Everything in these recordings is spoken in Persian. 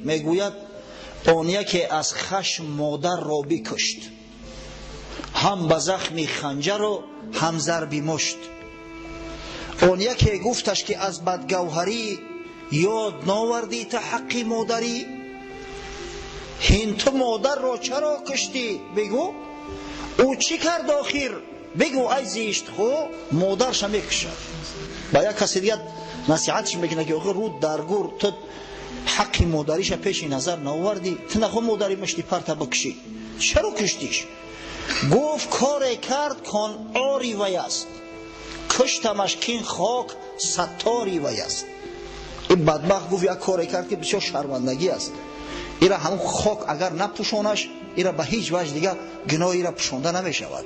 میگوید اون یکی از خشم مادر را بکشت، هم به زخم خنجر و هم ضرب مشت. اون یکی گفتش که از بدگوهری یاد ناوردی تا حق مادری، هین تو مادر را چرا کشتی بگو، او چی کرد آخر بگو ای زیشت خو، مادرش میکشد. با یک کسی دیگر نصیحتش میکنه که آخر رو درگور تو حق مادریش پیش نظر ناوردی، تو نخو مادری مشتی پرتا بکشی، چرا کشتیش؟ گفت کار کرد کان آری وی است، کشتمش کین خاک ستاری وی است. این بدبخت گفت یک کار کرد که بسیار شرمندگی است، ایرا همون خاک اگر نپوشونش ایرا به هیچ وجه دیگه گناه ایرا پوشونده نمی شود.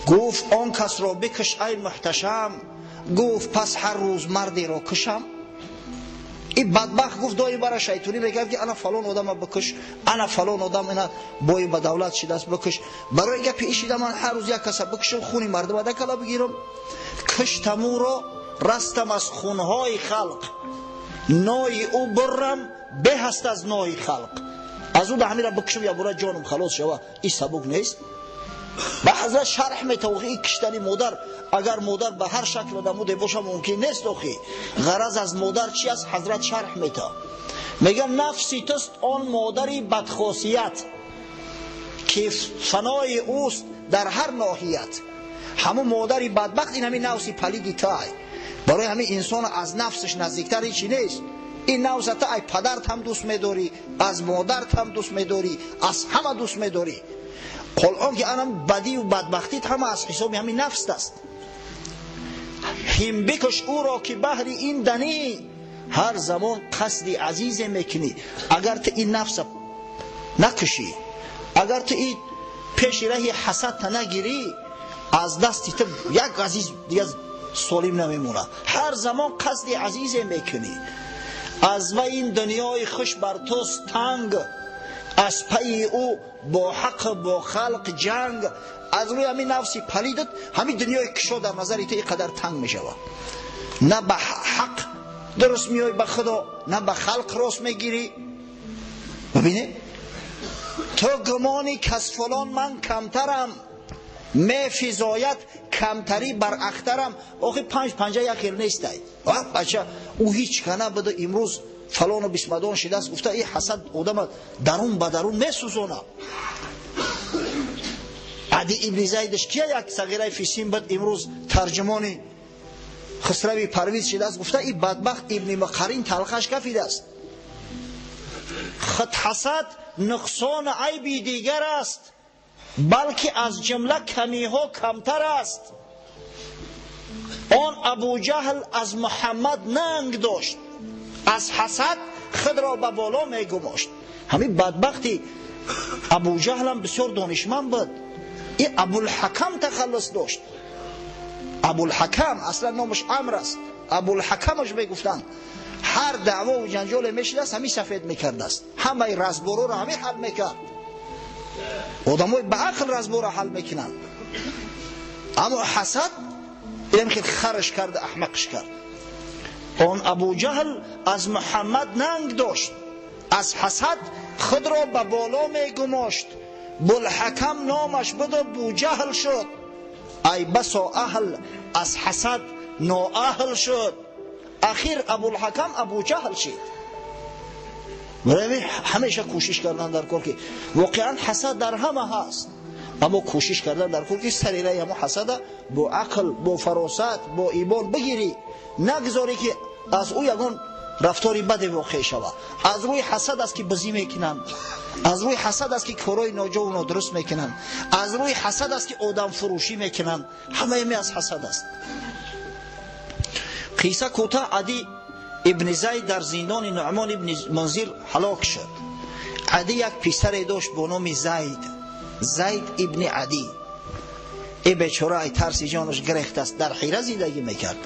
گفت آن کس را بکش ای محتشم، گفت پس هر روز مردی را کشم. این بدبخت گفت دایی برای شیطانی میگفت که انا فلان آدم بکش، انا فلان آدم اینا بای به دولت شده است بکش. برای گپ ایشیده من هر روز یک کس بکشم خونی مرد بده کلا بگیرم. کشتم او را رستم از خونهای خلق، نای او برم به هست از نای خلق. از او به همین را بکشم یا برای جانم خلاص شوه، این سبک نیست. به حضرت شرح میتوقی این کشتنی مادر، اگر مادر به هر شکل دموده باشه ممکن نیست. آخی غرض از مادر چی است؟ حضرت شرح میتا میگه نفسی توست آن مادری بدخاصیت، که فنای اوست در هر ناحیت. همون مادری بدبخت این همین نفسی پلیدی تای، برای همین انسان از نفسش نزدیکتر هیچی نیست. این نفس تا ای پدرت هم دوست میداری، از مادرت هم دوست میداری، از همه دوست میداری. قرآن که انم بدی و بدبختیت همه از حساب همین نفس است. هم بکش او را که بهر این دنی، هر زمان قصد عزیز میکنی. اگر تو این نفس نکشی، اگر تو این پیش راه حسد تا نگیری، از دستی تو یک عزیز دیگه سالم نمیمونه. هر زمان قصد عزیز میکنی. از و این دنیای خوش بر توست تنگ، از پی او با حق با خلق جنگ. از روی همین نفسی پلیدت همین دنیای کشا در نظر تو اینقدر تنگ می شود. نه به حق درست میای به خدا، نه به خلق راست میگیری. ببینی تو گمانی که از فلان من کمترم، می فضایت کمتری بر اخترم. آخه 5 پنجه یک خیل نیست. بچه او هیچ کنه بده امروز فلان و بسمدان شده است، گفته این حسد آدم درون به درون میسوزونه. عدی ابن زیدش که یک صغیره فیسیم بد امروز ترجمان خسروی پرویز شده است، گفته این بدبخت ابن مقرین تلخش کفیده است. خود حسد نقصان عیبی دیگر است، بلکه از جمله کمی ها کمتر است. آن ابو جهل از محمد ننگ داشت، از حسد خود را به بالا می گماشت. همین بدبختی ابو جهل هم بسیار دانشمند بود. این ابوالحکم تخلص داشت. ابوالحکم اصلا نامش عمرو است، ابوالحکمش میگفتند. هر دعوا و جنجال میشد است همین سفید میکرد است، همه رزبورو را همین حل میکرد. آدمای به عقل رزبور را حل میکنند. اما حسد این که خرش کرد، احمقش کرد. آن ابو جهل از محمد ننگ داشت، از حسد خود را به بالا می گماشت. بوالحکم نامش بود بو جهل شد، ای بسا اهل از حسد نااهل شد. اخیر ابوالحکم ابو جهل شد. برای همیشه کوشش کردن در کار که واقعا حسد در همه هست، اما کوشش کردن در کار که سریره همه حسد با عقل، با فراست، با ایمان بگیری، نگذاری که از او یگان رفتاری بد واقع شود. از روی حسد است که بزی میکنن، از روی حسد است که کارهای ناجا و نادرست میکنن، از روی حسد است که آدم فروشی میکنن. همه می از حسد است. قصه کوتاه، عدی ابن زید در زندان نعمان ابن منذر هلاک شد. عدی یک پسر داشت با نام زید ابن عدی. ای بیچاره ای ترسی جانش گرفت است، در حیره زندگی میکرد.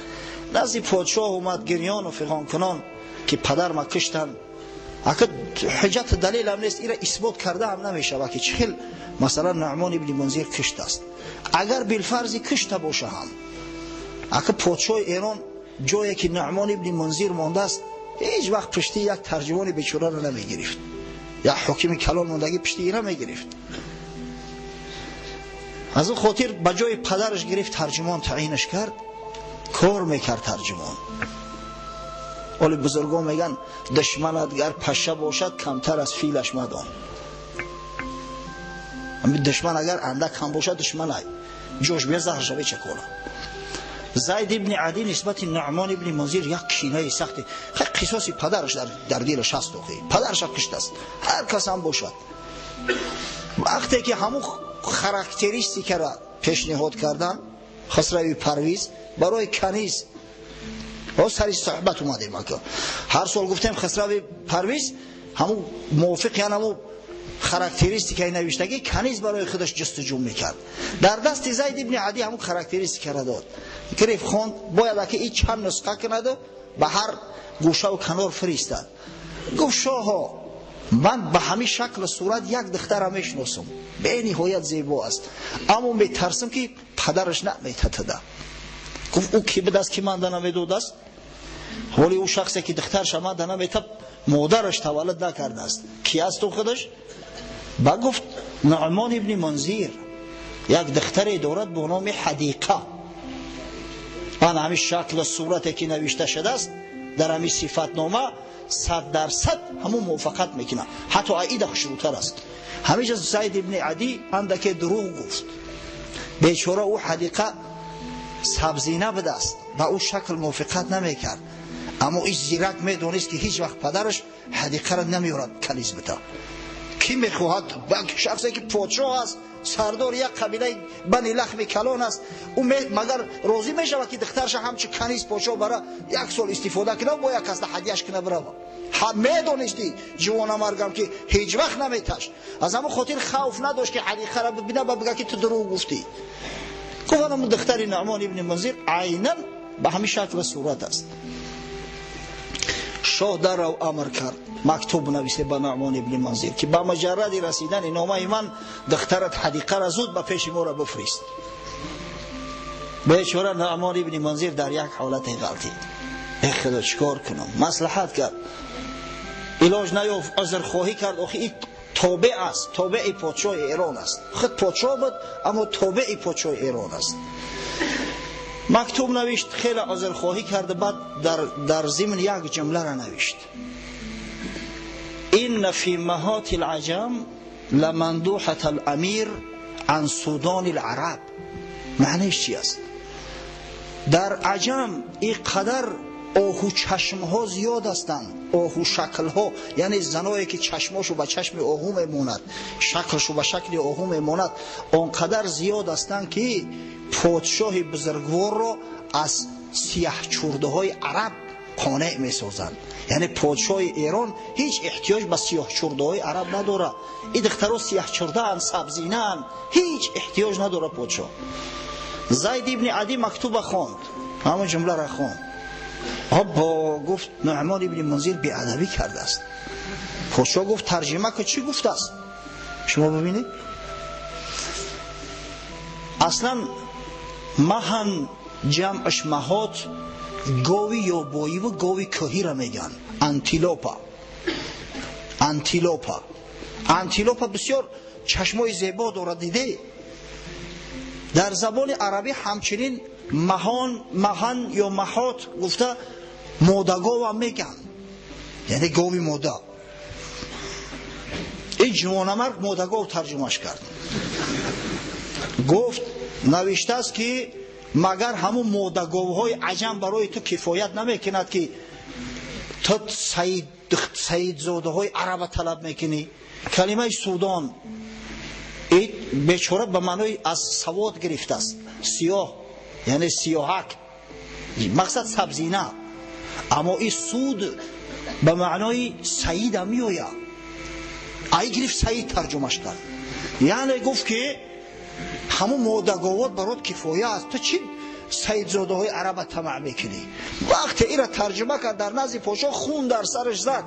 نزد پادشاه اومد گریان و فغان کنان که پدر ما کشتن. اگه حجت دلیل هم نیست، ایره اثبات کرده هم نمیشه و که چخیل مثلا نعمان ابن منذر کشت است. اگر بالفرض کشته باشه هم، اگه پادشاه ایران جایی که نعمان ابن منذر مانده است هیچ وقت پشتی یک ترجمان بیچاره رو نمیگرفت، یا حکیم کلان موندگی پشتی اینا نمیگرفت. از اون خاطر بجای پدرش گرفت ترجمان تعیینش کرد، کار میکرد ترجمان. ولی بزرگان میگن دشمنت گر پشه باشد کمتر از فیلش مدان. همین دشمن اگر اندک هم باشد دشمن جوش بیا زهر شوی چه کنه. زید ابن عدی نسبت نعمان ابن منذر یک کینه سختی، خیلی قصاصی پدرش در دلش هست. پدرش کشته است، هر کس هم باشد. وقتی که همون خاراکتریستیک را پیشنهاد کردن خسروی پرویز برای کنیز با سری صحبت اومدیم که هر سال گفتیم خسروی پرویز همون موافق، یعنی همون خاراکتریستیک نوشتگی کنیز برای خودش جستجو میکرد. در دست زید ابن عدی همون خاراکتریستیک را داد، گرفت خوند، باید که این چند نسخه کنه به هر گوشه و کنار فرستاد. گفت شاها من به همین شکل صورت یک دختر میشناسم، به نهایت زیبا است، اما میترسم که پدرش نمیتده. گفت او کی به دست کی من نمیدود است؟ ولی او شخصی که دخترش من نمیتد مادرش تولد نکرده است. کی است او خودش؟ با گفت نعمان ابن منذر یک دختری دارد به نام حدیقه. آن همین شکل صورتی که نوشته شده است در همین صفت نامه 100% همون موافقت میکنه، حتی عیده خشروتر است. همیشه زید ابن عدی اندک دروغ گفت، بیچاره او حدیقه سبزینه بده است و او شکل موافقت نمیکرد، اما این زیرک میدونست که هیچ وقت پدرش حدیقه را نمیارد کنیز بده. کی میخواهد؟ شخصی که پادشاه است، سردار یک قبیله بنی لخم کلان است، او مگر راضی میشود که دخترش همچه کنیز پادشاه برای یک سال استفاده کنه با یک کس هدیهش کنه بره؟ میدونستی جوان مرگم که هیچ وقت نمیتش، از همون خاطر خوف نداشت که حدیقه را ببینه و بگه که تو دروغ گفتی. گفتم دختر نعمان ابن منذر عیناً به همین شکل صورت است. شاه در رو امر کرد مکتوب نویسه به نعمان ابن منذر که با مجرد رسیدن نامه من دخترت حدیقه را زود به پیش ما را بفرست. بیچاره نعمان ابن منذر در یک حالت غلطی، ای خدا چیکار کنم؟ مصلحت کرد، علاج نیافت، عذرخواهی کرد. آخه این تابع است، تابع پادشاه ایران است، خود پادشاه بود اما تابع پادشاه ایران است. مکتوب نوشت، خیلی عذرخواهی کرد، بعد در ضمن یک جمله را نوشت: این فی مهات العجم لمندوحة الامیر عن سودان العرب. معنیش چی است؟ در عجم این قدر آهو چشم ها زیاد هستند، آهو شکل ها، یعنی زنایی که چشماشو به چشم آهو میموند، شکلشو به شکل آهو میموند، آنقدر زیاد هستند که پادشاه بزرگوار را از سیاه چرده های عرب قانع میسازند. یعنی پادشاه ایران هیچ احتیاج به سیاه چرده های عرب نداره. این دخترها سیاه چرده ان، سبزینه ان، هیچ احتیاج نداره پادشاه. زید ابن عدی مکتوب خواند، همون جمله را خواند. با گفت نعمان ابن منذر بی‌ادبی کرده است. پادشاه گفت ترجمه که چی گفته است؟ شما ببینید اصلا مهن جمعش مهات گاوی یا بایی و گاوی کهی را میگن. انتیلوپا بسیار چشمای زیبا دارد. دیده در زبان عربی همچنین مهن یا مهات گفته مادگاو هم میگن، یعنی گاوی ماده. این جوانمرد مادگاو ترجمهش کرد. گفت نوشته است که مگر همون مادگاوهای عجم برای تو کفایت نمیکند که تو سید زاده های عرب طلب میکنی؟ کلمه سودان این بیچاره به معنای از سواد گرفته است، سیاه یعنی سیاهک، مقصد سبزینه، اما این سود به معنای سید هم میآید. ای گرفت سید ترجمهش کرد، یعنی گفت که همون مادگاوات برات کفایه است، تو چی سید زاده های عرب طمع میکنی؟ وقتی این را ترجمه کرد در نزد پادشاه خون در سرش زد،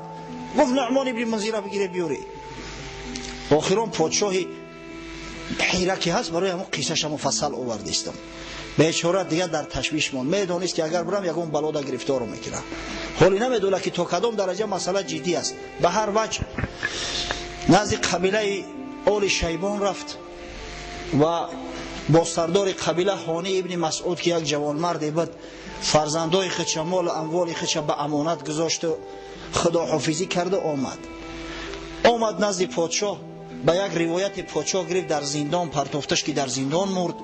گفت نعمان ابن منذر بگیره بیاری. آخران پادشاه حیره که هست برای همون قصهش مفصل آوردیستم. بیچاره دیگه در تشویش موند، میدونست که اگر برم یگون بلادا گرفتار رو میکنه. حالی نمیدونه که تا کدام درجه مسئله جدی است. به هر وجه نزد قبیله آل شیبان رفت و با سردار قبیله هانی ابن مسعود که یک جوان مردی بود، فرزندای خودش مال و اموال خودش به امانت گذاشت و خداحافظی کرده. آمد نزد پادشاه. به یک روایت پادشاه گرفت در زندان پرتافتش که در زندان مرد.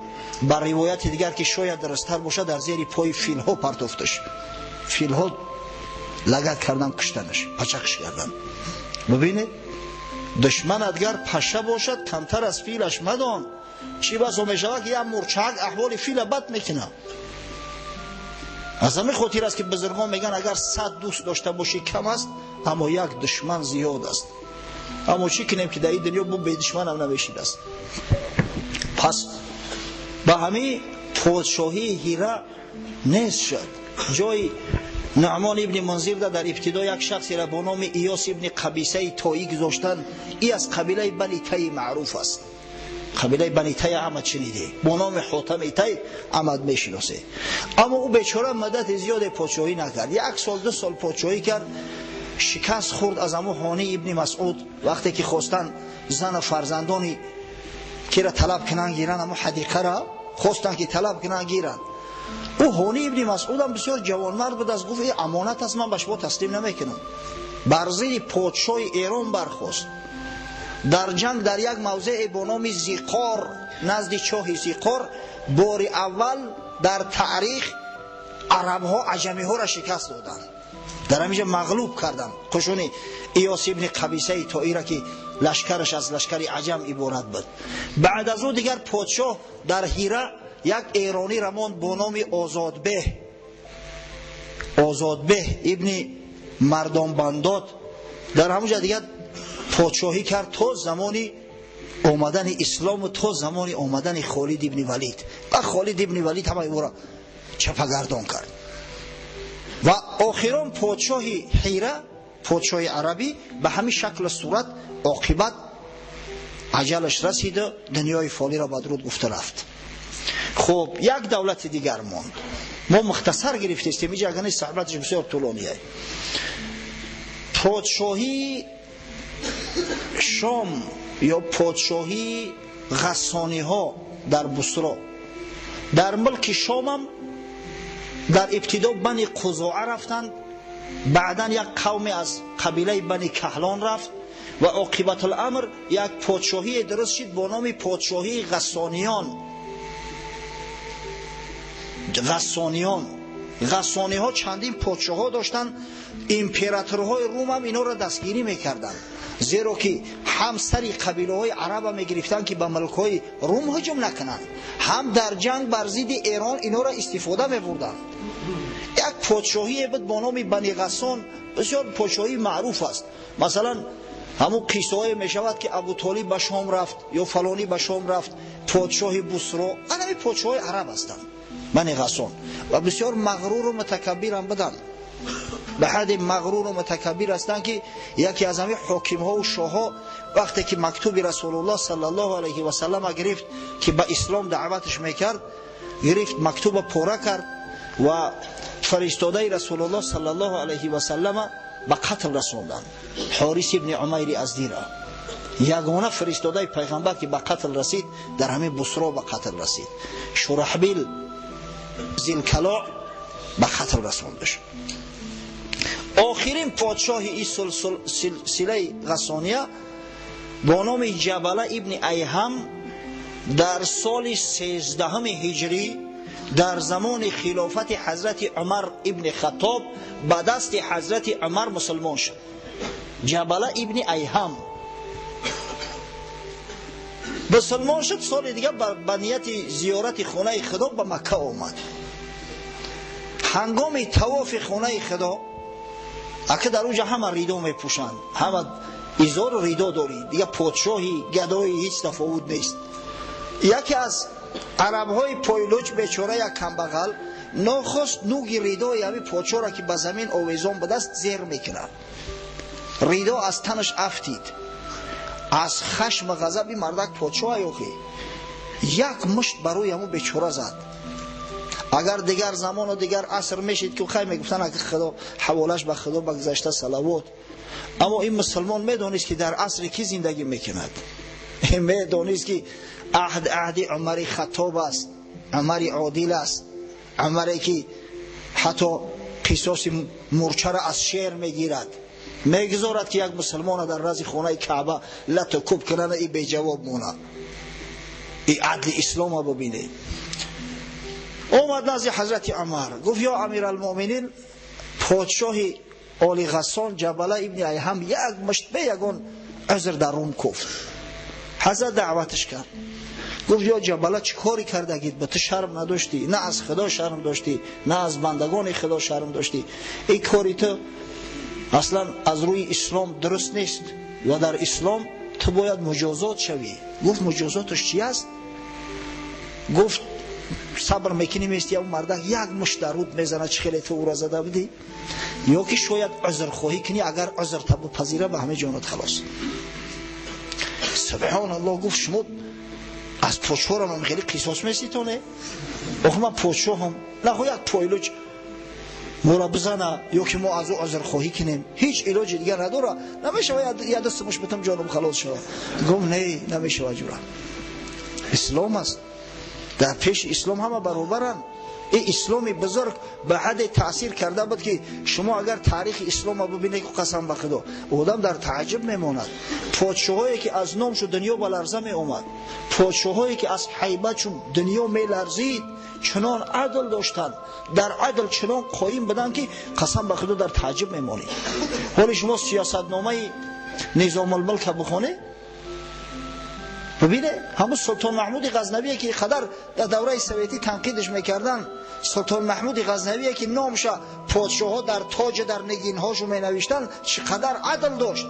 بر روایت دیگر که شاید درستر باشه در زیر پای فیل ها پرتافتش. فیل ها لگد کردن کشتنش، پچکش کردن. ببینید دشمن اگر پشه باشد کمتر از فیلش مدان. چی بسا می شود که یک مرچک احوال فیل بد میکنه. از همین خاطر است که بزرگان میگن اگر 100 دوست داشته باشی کم است، اما یک دشمن زیاد است. اما چی کنیم که در این دنیا با به دشمن هم نمیشید است. پس به همین پادشاهی هیره نیست شد. جای نعمان ابن منذر در ابتدا یک شخصی را با نام ایاس ابن قبیسه تایی گذاشتن. ای از قبیله بنی تی معروف است. قبیله بنی تی احمد شنیده، با نام حاتم تی احمد میشناسه. اما او بیچاره مدت زیاد پادشاهی نکرد. 1 سال 2 سال پادشاهی کرد. شکست خورد از امو هانی ابن مسعود. وقتی که خواستن زن و فرزندانی که را طلب کنن گیرن، امو حدیقه را خواستن که طلب کنن گیرن. او هانی ابن مسعود هم بسیار جوانمرد بود. از گفت این امانت است، من به شما تسلیم نمیکنم. بر ضد پادشاه ایران برخاست. در جنگ در یک موضع با نام زیقار نزد چاه زیقار بار اول در تاریخ عرب ها عجمی ها را شکست دادند. در همینجا مغلوب کردند. قشون ایاس ابن قبیسه تایی را که لشکرش از لشکر عجم عبارت بود. بعد از او دیگر پادشاه در هیره یک ایرانی را ماند با نام آزادبه ابن مردان بنداد. در همونجا دیگر پادشاهی کرد تا زمانی آمدن اسلام و تا زمانی آمدن خالد ابن ولید. و خالد ابن ولید همه او را چپگردان کرد. و آخران پادشاهی حیره، پادشاهی عربی به همین شکل صورت عاقبت اجلش رسید و دنیای فانی را بدرود گفته رفت. خب یک دولت دیگر ماند. ما مختصر گرفتیم اینجا، اگر صحبتش بسیار طولانیه. پادشاهی شام یا پادشاهی غسانی ها در بصره. در ملک شام هم در ابتدا بنی قزاعه رفتند، بعدا یک قوم از قبیله بنی کهلان رفت و عاقبت الامر یک پادشاهی درست شد با نام پادشاهی غسانیان ها چندین پادشاه ها داشتن. امپراتورهای روم هم اینا را دستگیری میکردن، زیرا که هم سری قبیله های عرب هم میگرفتن که به ملک های روم هجوم نکنن، هم در جنگ بر ضد ایران اینا را استفاده میبردن. یک پادشاهی بود با نام بنی غسان، بسیار پادشاهی معروف است. مثلا همون قصه های میشود که ابو طالب به شام رفت یا فلانی به شام رفت، پادشاه بصره، همه پادشاه عرب هستند بنی غسان. و بسیار مغرور و متکبر هم بدن، به حد مغرور و متکبر هستند که یکی از همه حاکم ها و شاه ها وقتی که مکتوب رسول الله صلی الله علیه و سلم گرفت که به اسلام دعوتش میکرد، گرفت مکتوب پاره کرد و فرستاده رسول الله صلی الله علیه و سلم به قتل رسوندند. حارث ابن عمیر ازدی را یگانه فرستاده پیغمبر که به قتل رسید در همه بصره به قتل رسید. شرحبیل ذی‌الکلاء به قتل رسوندش. آخرین پادشاه این سلسله غسانیه با نام جبله ابن ایهم در سال 13 هجری در زمان خلافت حضرت عمر ابن خطاب به دست حضرت عمر مسلمان شد. جبله ابن ایهم مسلمان شد. سال دیگه به نیت زیارت خانه خدا به مکه آمد. هنگام طواف خانه خدا اگه در اونجا همه ریدا میپوشند، همه ازار و ریدا دارید دیگه، پادشاهی گدایی هیچ تفاوت نیست. یکی از عربهای پایلوچ بیچاره یک کمبغل ناخواست نوگی ریدای همین پادشاه را که به زمین آویزان به دست زیر میکنه. ریدا از تنش افتید. از خشم و غضب مردک پادشاه یوخی یک مشت بروی همو بیچاره زد. اگر دیگر زمان و دیگر عصر میشید که خیلی میگفتن اگر خدا حوالش به خدا بگذشته صلوات، اما این مسلمان میدونست که در عصر کی زندگی میکند. میدونست که عهد عمر خطاب است، عمر عادل است، عمری که حتی قصاص مورچه را از شیر میگیرد، میگذارد که یک مسلمان در راز خانه کعبه لط و کوب کنن، این بی جواب مونه. این عدل اسلام ها ببینه. اومد نزد حضرت عمر گفت یا امیر المؤمنین، پادشاه آل غسان جبله ابن ایهم یک مشت به یگان عذر در روم کفت. حضرت دعوتش کرد، گفت یا جبله چه کاری کردگید؟ به تو شرم نداشتی؟ نه از خدا شرم داشتی، نه از بندگان خدا شرم داشتی؟ این کاری تو اصلا از روی اسلام درست نیست و در اسلام تو باید مجازات شوی. گفت مجازاتش چی است؟ گفت صبر میکنیم است یا مرده یک مشت درود میزنه چه خیلی تو او را زده بدی، یا که شاید عذر خواهی کنی، اگر عذر تبو پذیره به همه جانت خلاص. سبحان الله. گفت شما از پادشاه را من خیلی قصاص میستونه؟ آخه من پادشاه هم نه یک پایلوچ مورا بزنه یا که ما از او عذر خواهی کنیم، هیچ علاج دیگر نداره، نمیشه یا دست مش بتم جانم خلاص شود. گفت نه نمیشه جورا. اسلام است، در پیش اسلام همه برابرن. این اسلامی بزرگ به حد تاثیر کرده بود که شما اگر تاریخ اسلام رو ببینید که قسم به خدا آدم در تعجب میماند. پادشاهایی که از نامشو دنیا به لرزه می اومد، پادشاهایی که از هیبتشون دنیا می لرزید، چنان عدل داشتن، در عدل چنان قایم بودن که قسم به خدا در تعجب میمانید. حالا شما سیاستنامه نظام الملک بخونه ببینه، همون سلطان محمود غزنوی که قدر در دوره سویتی تنقیدش میکردن، سلطان محمود غزنوی که نامش پادشاه ها در تاج در نگین هاشو می نوشتن، چقدر عدل داشت.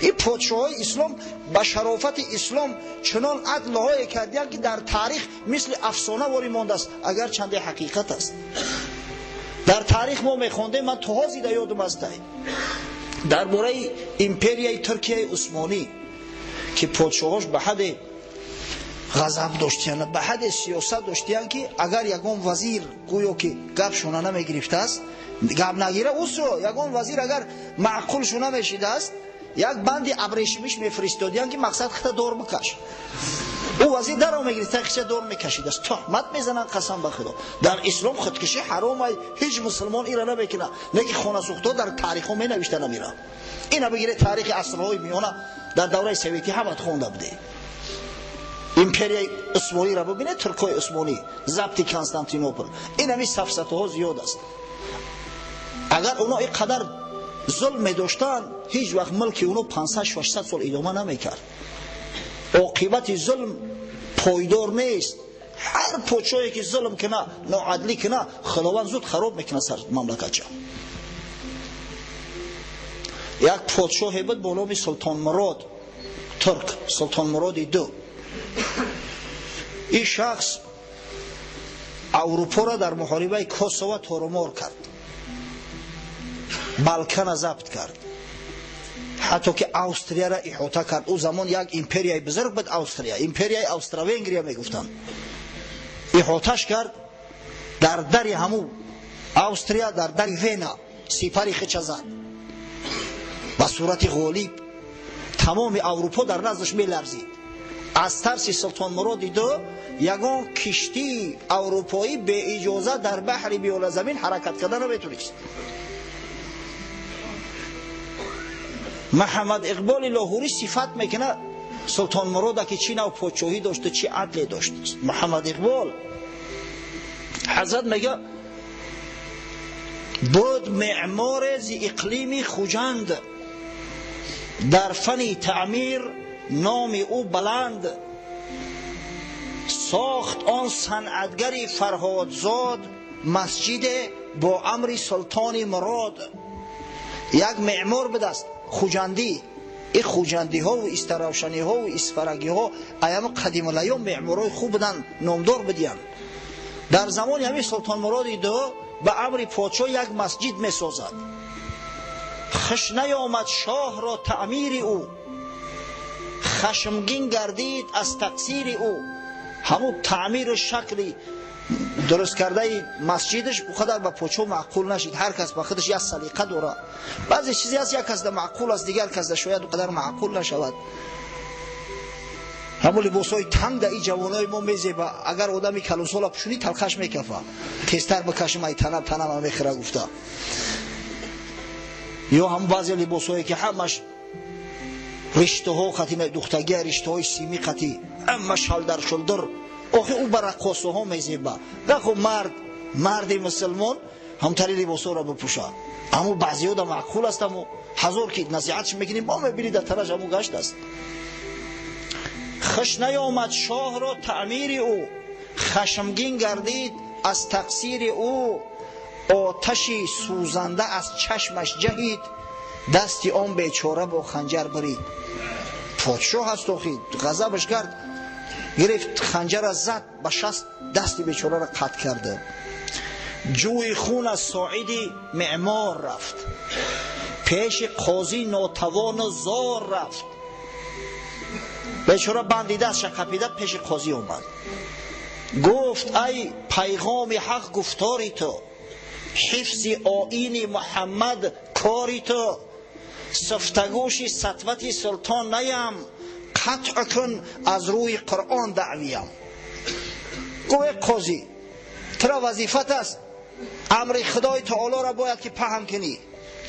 این پادشاه های اسلام به شرافت اسلام چنان عدل های کردن که در تاریخ مثل افسانه واری مانده است، اگر چند حقیقت است. در تاریخ ما میخوندیم، من تا زیده یادم است درباره امپریای ترکیه عثمانی که پادشاهاش به حد غضب داشتیان، به حد سیاست داشتیان که اگر یگان وزیر گویا که گپ شونه نمیگرفته است، گپ نگیره اوسو یگان وزیر اگر معقول شونه نمیشیده است، یک بندی ابریشمیش میفرستادیان که مقصد خطا دور بکش. او وزیر در میگرفته خطا دور میکشید است، تهمت میزنن. قسم به خدا در اسلام خودکشی حرامه، هیچ مسلمان ایرا نمیکنه. نگی خانه سوخته در تاریخ می نوشته نمیره. اینا بگیره تاریخ عصرهای میانه در دوره سویتی هم خونده بوده. امپریای عثمانی را ببینه، ترکای عثمانی، ضبط کنستانتینوپل، این همی سفسطه ها زیاد است. اگر اونا اینقدر ظلم می داشتن، هیچ وقت ملک اونا 500-600 سال ادامه نمیکرد. عاقبت ظلم پایدار نیست. هر پادشاهی که ظلم کنه، ناعدلی کنه، خداوند زود خراب میکنه سر مملکت. یک پادشاهی بود به نام سلطان مراد ترک، سلطان مراد دو. این شخص اروپا را در محاربه کوسوو تورمار کرد، بالکان ضبط کرد، حتی که استرالیا را احاطه کرد. او زمان یک امپریای بزرگ بود استرالیا، امپریای استرا-ونگریا میگفتند. احاطهش کرد، در در همو استرالیا، در در وینا سپری خچ زد با صورت غالب. تمام اروپا در نزدش میلرزید. از ترس سلطان مراد دو یگان کشتی اروپایی به اجازه در بحر بیرون زمین حرکت کردن نمیتونست. محمد اقبال لاهوری صفت میکنه سلطان مراد که چی نوع پادشاهی داشته، چی عدلی داشته. محمد اقبال حضرت میگه بود معمار زی اقلیمی خوجند، در فن تعمیر نام او بلند، ساخت آن صنعتگری فرهادزاد، مسجد با امر سلطان مراد. یک معمار بدست خوجندی. این خوجندی ها و استراوشنی ها و اسفرگی ها ایام قدیم الایام معمارای خوب بودن، نامدار بدیان. در زمان همین سلطان مراد دو به امر پادشاه یک مسجد می سازد. خوش نیامد شاه را تعمیر او، خشمگین گردید از تقصیر او. همون تعمیر شکلی درست کرده مسجدش بخاطر به پوچو معقول نشید. هر کس با خودش یک سلیقه داره. بعضی چیزی هست یک کس ده معقول است، دیگر کس ده شاید اونقدر معقول نشود. همون لباسای تنگ ده ای جوانای ما میزیبه، اگر آدمی کلوسالا پوشونی تلخش میکفه، تیزتر بکشم ای تنم هم میخره گفته. یا هم بعضی لباسایی که همش رشته ها خطی دختگی، رشته های سیمی خطی، اما شلدر شلدر، آخه او بر رقاصه ها میزیبه. دخو مرد مسلمان همتری لباسا را بپوشه. اما بعضی ها ده معقول است، اما هزار که نصیحتش میکنیم ما میبینی در ترش همون گشت است. خوش نیامد شاه را تعمیر او، خشمگین گردید از تقصیر او. آتشی سوزنده از چشمش جهید، دستی آن بیچاره با خنجر برید. پادشاه هست آخی، غضبش کرد، گرفت خنجر از زد، به شست دستی بیچاره را قطع کرده. جوی خون از ساعدی معمار رفت، پیش قاضی ناتوان زار رفت. بیچاره بندیده از شقپیده پیش قاضی اومد، گفت ای پیغام حق گفتاری تو، حفظ آیین محمد کاری تو. سفتگوش سطوت سلطان نیم، قطع کن از روی قرآن دعویم. گوه قاضی ترا وظیفت است امر خدای تعالی را باید که پهن کنی،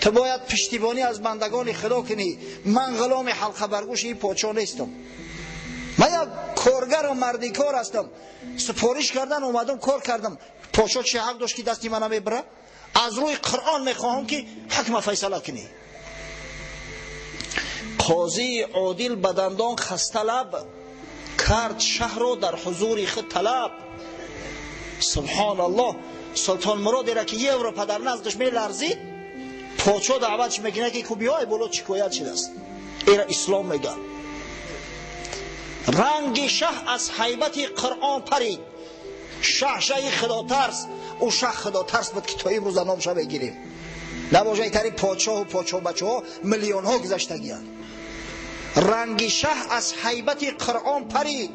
تو باید پشتیبانی از بندگان خدا کنی. من غلام حلقه برگوش این پادشاه نیستم، من یک کارگر و مردی کار هستم. سپارش کردن اومدم کار کردم. پادشاه چه حق داشت که دستی من میبره؟ از روی قرآن میخواهم که حکم فیصله کنی. قاضی عادل بدندان خسته لب، کرد شهر رو در حضور خود طلب. سبحان الله. سلطان مراد را که یه اروپا در نزدش میلرزید، پادشاه دعوتش میکنه که بیای بولو شکایت شده است. ایرا اسلام میگه. رنگ شه از هیبت قرآن پرید، شه خدا ترس. او شه خدا ترس بود که تا این روز نامش بگیریم. نباشه ایتری پادشاه و پادشاه بچه ها میلیون ها گذشتگیان. رنگ شه از هیبت قرآن پرید،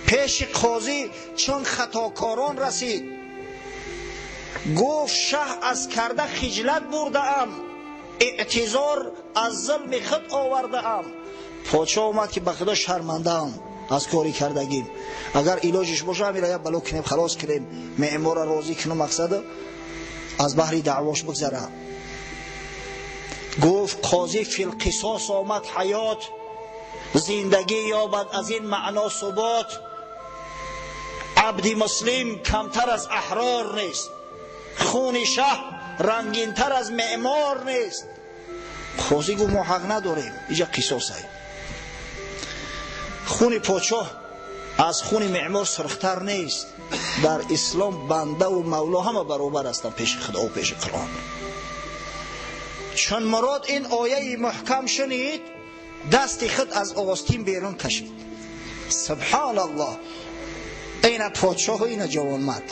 پیش قاضی چون خطاکاران رسید. گفت شه از کرده خجلت برده ام، اعتذار از ظلم خود آورده ام. پادشاه اومد که به خدا شرمنده ام از کاری کردگیم، اگر علاجش باشه همین را بلو کنیم خلاص کنیم، معمار را راضی کنیم، مقصد از بحری دعواش بگذره. گفت قاضی فی القصاص آمد حیات، زندگی یابد از این معنا ثبات. عبد مسلم کمتر از احرار نیست، خون شه رنگین تر از معمار نیست. قاضی گفت ما حق نداریم، اینجا قصاص هست. خون پادشاه از خون معمار سرختر نیست. در اسلام بنده و مولا همه برابر هستن پیش خدا و پیش قرآن. چون مراد این آیه محکم شنید، دست خود از آستین بیرون کشید. سبحان الله. این پادشاه و این جوانمرد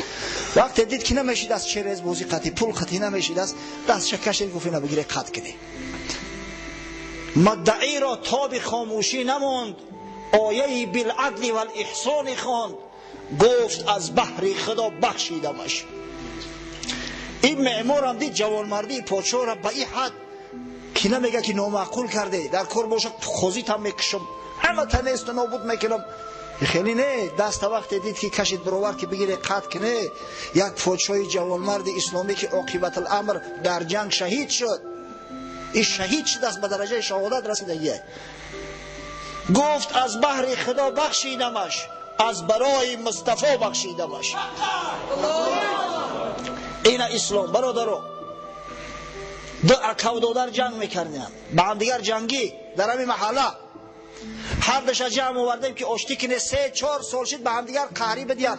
وقتی دید که نمیشید از چرز بازی قطعی پول قطعی نمیشید، از دست کشید، گفت اینو بگیره قطع کنی. مدعی را تاب خاموشی نماند، آیه بالعدل و الاحسان خواند. گفت از بحر خدا بخشیدمش. این معمار هم دید جوانمردی پادشاه را به این حد که نمیگه که نامعقول کرده، در کار باشه خوزیت هم میکشم، همه تنیست و نابود میکنم. خیلی نه، دست وقت دید که کشید برابر که بگیره قطع کنه. یک پادشاه جوانمرد اسلامی که عاقبت الامر در جنگ شهید شد، این شهید شد، است به درجه شهادت رسیده. گفت از بحر خدا بخشیدمش، از برای مصطفی بخشیدمش. این اسلام برادرو. دو اکودادر جنگ میکردن با هم دیگر، جنگی در همین محله. هر دش جمع آوردیم که آشتی کنه، 3-4 سال شد به هم دیگر قهری بدین.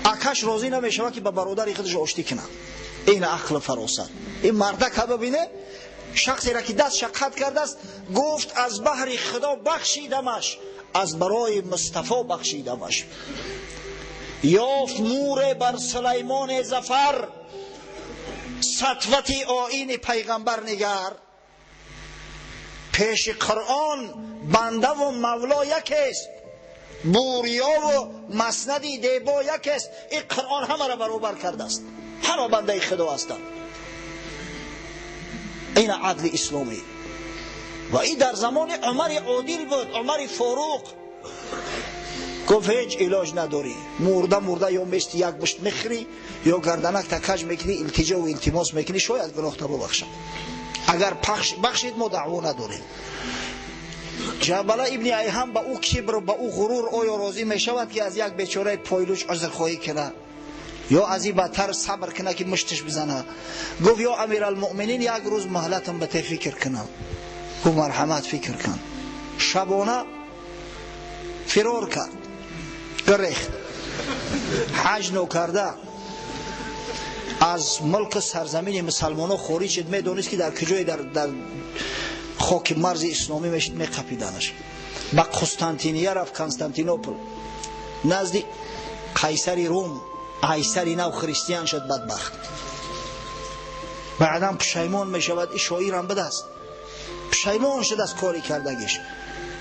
اکش راضی نمیشه که با برادر خودش آشتی کنه. این عقل فراست. این مردک ببینه شخصی را که دست شقت کرده است، گفت از بحر خدا بخشیدمش، از برای مصطفی بخشیدمش. یافت نور بر سلیمان ظفر، سطوت آیین پیغمبر نگر. پیش قرآن بنده و مولا یکیست، بوریا و مسندی دیبا یکیست. این قرآن همه را برابر کرده است، همه بنده خدا هستند. این عدل اسلامی. و این در زمان عمر عادل بود. عمر فاروق گفت هیچ علاج نداری، مرده یا میشت یک بشت میخری یا گردنک تکج میکنی، التجا و التماس میکنی، شاید گناه تا ببخشم. اگر بخشید ما دعوا نداریم. جبله ابن ایهم با او کبر و با او غرور آیا راضی میشود که از یک بیچاره پایلوچ عذرخواهی کنه یا از این بدتر صبر کنه که مشتش بزنه؟ گفت یا امیرالمؤمنین یک روز مهلتم به فکر کنم. گفت مرحمت فکر کن. شبانه فرار کرد، گریخت، حج نو کرده، از ملک سرزمین مسلمانان خارج شد. میدونست که در کجای در خاک مرز اسلامی میشد، میقپیدنش. با قسطنطینیه رفت، کنستانتینوپل، نزد قیصر روم، قیصر نو خریستیان شد. بدبخت بعدا پشیمان میشود. این شاعرم بدست پشیمان شد از کاری کردگیش.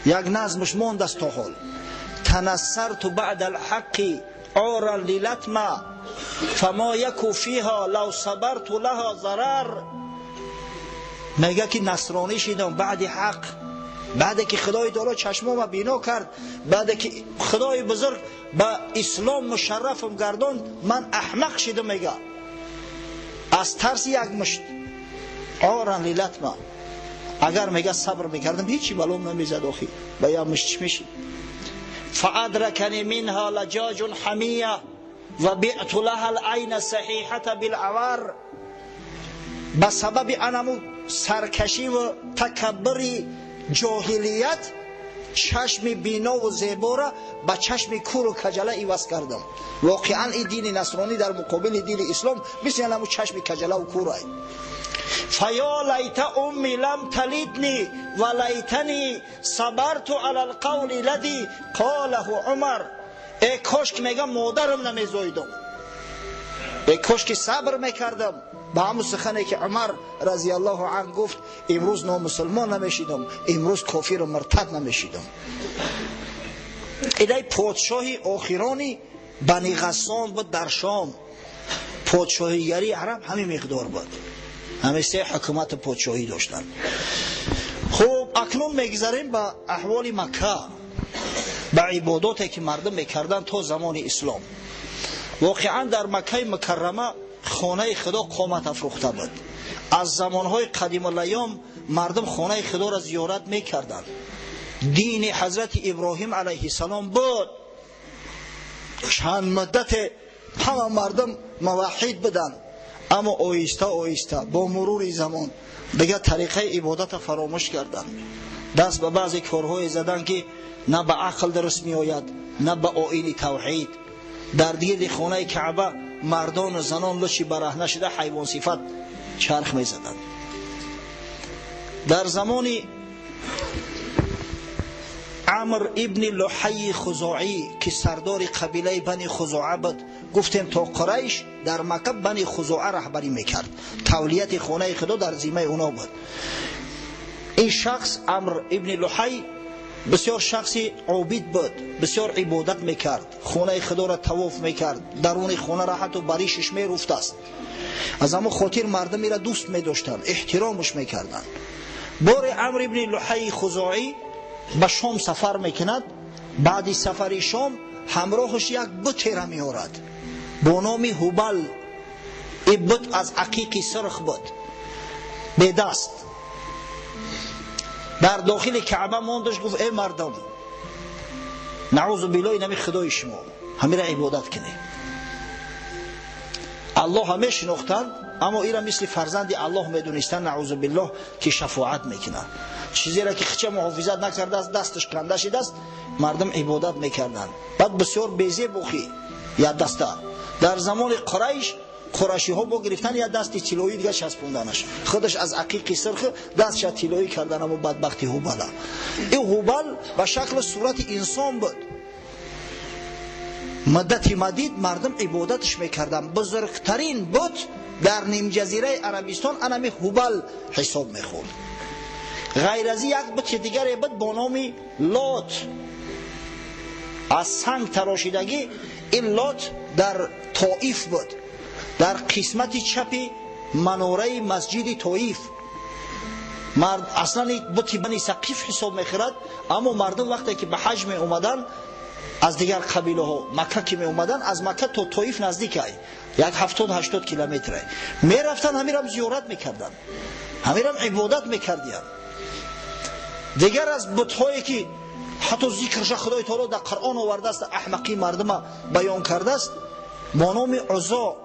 یک نظمش ماند است تا حال: تنصرت بعد الحق عارا للتما فما یک فیها لو صبرت لها ضرر. میگه که نصرانی شدم بعد حق، بعد که خدای تعالی چشمام بینا کرد، بعد که خدای بزرگ به اسلام مشرفم گرداند، من احمق شدم. میگه از ترس یک مشت عارا للتما، اگر میگه صبر میکردم هیچی بلوم نمیزد. آخی به یا مشت میشید. فادرکنی منها لجاج حمیه و بعت لها العین صحیحه بالعور. به سبب انمو سرکشی و تکبری جاهلیت چشم بینا و زیبا را به چشم کور و کجله ایواز کردم. واقعا این دین نصرانی در مقابل دین اسلام مثل انمو چشم کجله و کور است. فیا لیت امی لم تلیدنی و لیتنی صبرت علی القول الذی قاله عمر. ای کاش که میگم مادرم نمیزایدم، ای کاش که صبر میکردم به همون سخنی که عمر رضی الله عنه گفت. امروز نامسلمان نمیشیدم، امروز کافر و مرتد نمیشیدم. ایدای پادشاهی آخرانی بنی غسان بود در شام. پادشاهیگری عرب همین مقدار بود، همه سه حکومت پادشاهی داشتن. خب اکنون میگذاریم به احوال مکه، به عباداتی که مردم میکردن تا زمان اسلام. واقعا در مکه مکرمه خانه خدا قامت افروخته بود. از زمانهای قدیم الایام مردم خانه خدا را زیارت میکردن. دین حضرت ابراهیم علیه السلام بود. چند مدت همه مردم موحد بدن، اما آیسته آیسته با مرور زمان دیگه طریقه عبادت فراموش کردن. دست به بعضی کارهای زدن که نه به عقل درست می آید، نه به آیین توحید. در دیگه خانه کعبه مردان و زنان لچی برهنه شده حیوان صفت چرخ می زدن. در زمان عمرو ابن لحی خزاعی که سردار قبیله بنی خزاعه بود، گفتیم تا قریش در مکه بنی خزاعه رهبری میکرد، تولیت خانه خدا در ذمه اونا بود. این شخص عمرو ابن لحی بسیار شخصی عابد بود، بسیار عبادت میکرد، خانه خدا را طواف میکرد، درون خانه را حتی بریشش میرفت است. از اما خاطر مردم را دوست میداشتن، احترامش میکردن. بار عمرو ابن لحی خزاعی به شام سفر میکند. بعد سفر شام همراهش یک بت را میآورد با نام هوبل. این بت از عقیق سرخ بود، به دست. در داخل کعبه ماندش، گفت ای مردم، نعوذ بالله نمی خدای شما همین را عبادت کنید. الله همه شناختند، اما این را مثل فرزند الله میدونستن. نعوذ بالله که شفاعت میکنه. چیزی را که خچه محافظت نکرده است، دستش کنده شده است، مردم عبادت میکردن. بعد بسیار بیزه بخی یا دسته. در زمان قریشی ها با گرفتن یا دستی طلایی دیگه چسبوندنش، خودش از عقیق سرخ دستش طلایی کردن. اما بدبختی هوبل، این هوبل به شکل صورت انسان بود. مدتی مدید مردم عبادتش میکردن. بزرگترین بت در نیم جزیره عربستان انمی هوبل حساب میخورد. غیر از یک بت دیگر بت با نام لات از سنگ تراشیدگی. این لات در طائف بود، در قسمت چپی مناره مسجد طائف. مرد اصلا بت بنی ثقیف حساب میخورد، اما مردم وقتی که به حج می اومدن از دیگر قبیله ها مکه که می اومدن، از مکه تا طائف نزدیک است، یک 70-80 کیلومتر می رفتن، همیرم زیارت میکردن، همیرم عبادت میکردن. دیگر از بت‌هایی که حتی ذکرش خدای تعالی در قرآن آورده است، احمقی مردم بیان کرده است، با نام عزا.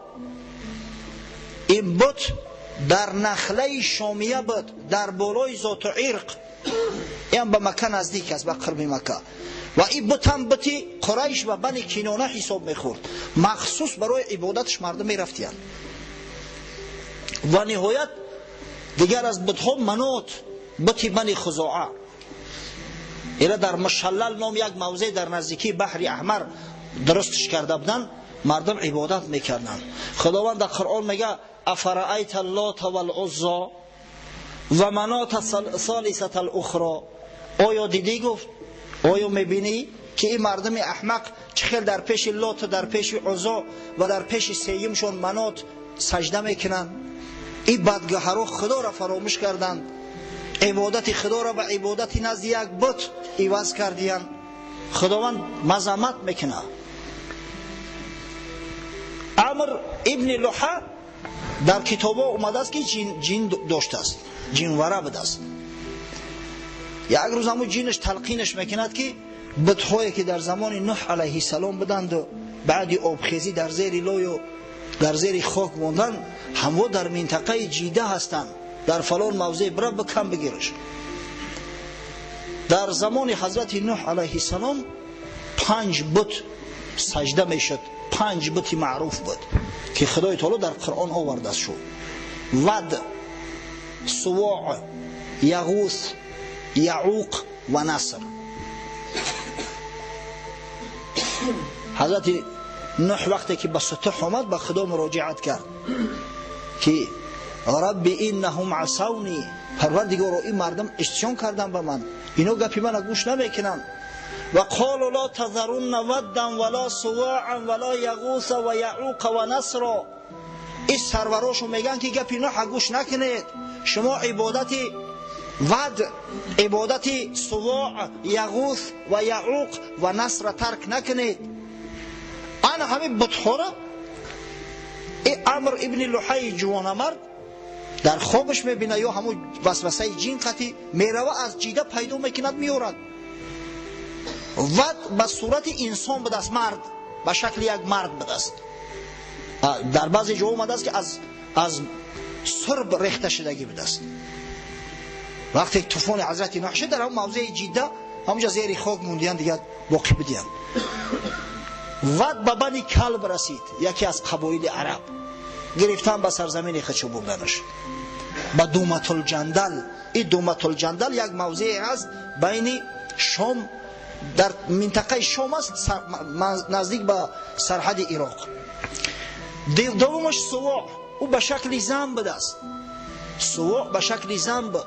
این بت در نخله شامیه بود، در بالای ذات عرق، این به مکه نزدیک است، به قرب مکه. و این بت هم بتی قریش و بنی کنانه حساب میخورد، مخصوص برای عبادتش مردم میرفتیان. و نهایت دیگر از بت‌ها منات، بت بنی خزاعه، اینا در مشلل نام یک موضع در نزدیکی بحر احمر درستش کرده بودن، مردم عبادت میکردن. خداوند در قرآن میگه افرأیت اللات والعزی و منات ثالثة الاخرى. آیا دیدی؟ گفت آیا میبینی که این مردم احمق چخیل در پیش لات، در پیش عزا و در پیش سیمشون منات سجده میکنن؟ این بدگهرها خدا را فراموش کردند، عبادت خدا را به عبادت نزد یک بت عوض کردیان. خداوند مذمت میکنه. عمر ابن لحی در کتابا اومده است که جین داشته است، جینوره بوده است. یک روز همون جینش تلقینش میکند که بت‌هایی که در زمان نوح علیه السلام بودند و بعد آبخیزی در زیر لای و در زیر خاک موندن، همو در منطقه جیده هستند، در فلان موضع برای بکن بگیرش. در زمان حضرت نوح علیه السلام 5 بت سجده میشد، 5 بت معروف بود که خدای تعالی در قرآن آورده شد: ود، سواع، یغوث، یعوق و نصر. حضرت نوح وقتی که به سطح آمد به خدا مراجعت کرد که رب انهم عصونی، پروردگارا این مردم عصیان کردن به من، اینو گپی من گوش نمیکنن. و قالوا لا تذرن ودا ولا سواعا ولا یغوث و یعوق و نصر. این سروراشو میگن که گپی نوح گوش نکنید، شما عبادت ود، عبادت سواع، یغوث و یعوق و نصر ترک نکنید. آن همین بتخوره. عمر ابن لحی جوانمرد در خوابش میبینه یا همون وسوسه جین قطعی میروه از جیده پیدا میکند میورد. ود به صورت انسان بوده است، مرد به شکل یک مرد بوده است. در بعضی جا اومده است که از سرب ریخته شدگی بوده است. وقتی طوفان حضرت نوح شد در همون موضع جیده همونجا زیر خاک موندیان دیگه باقی بودیان. ود به بنی کلب رسید، یکی از قبایل عرب، گرفتن به سرزمین خودشو بردنش به دومة الجندل. این دومة الجندل یک موضعی است بین شام، در منطقه شام است، نزدیک به سرحد عراق. دومش سواع، او به شکل زن بود است. سواع به شکل زن بود.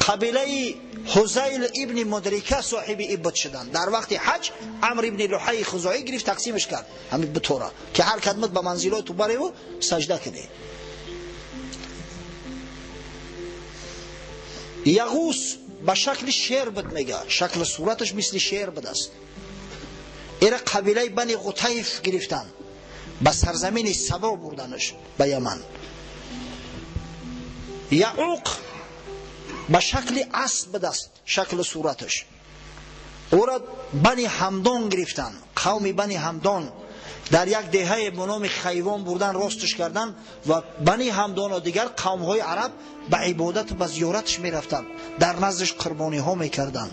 قبیله حذیل ابن مدرکه صاحب این بت شدند. در وقت حج عمرو ابن لحی خزاعی گرفت تقسیمش کرد همین بطوره که هر خدمت به منزلات تو بره و سجده کنه. یغوث به شکل شیر بود، میگه شکل صورتش مثل شیر بود است. ایره قبیله بنی قطیف گرفتن به سرزمین سبا بردنش به یمن. یعوق به شکل اسب بود است، شکل صورتش. او را بنی همدان گرفتن، قوم بنی همدان در یک دهه به نام خیوان بردن راستش کردن و بنی همدان و دیگر قوم های عرب به عبادت و به زیارتش می رفتن، در نزدش قربانی ها می کردن.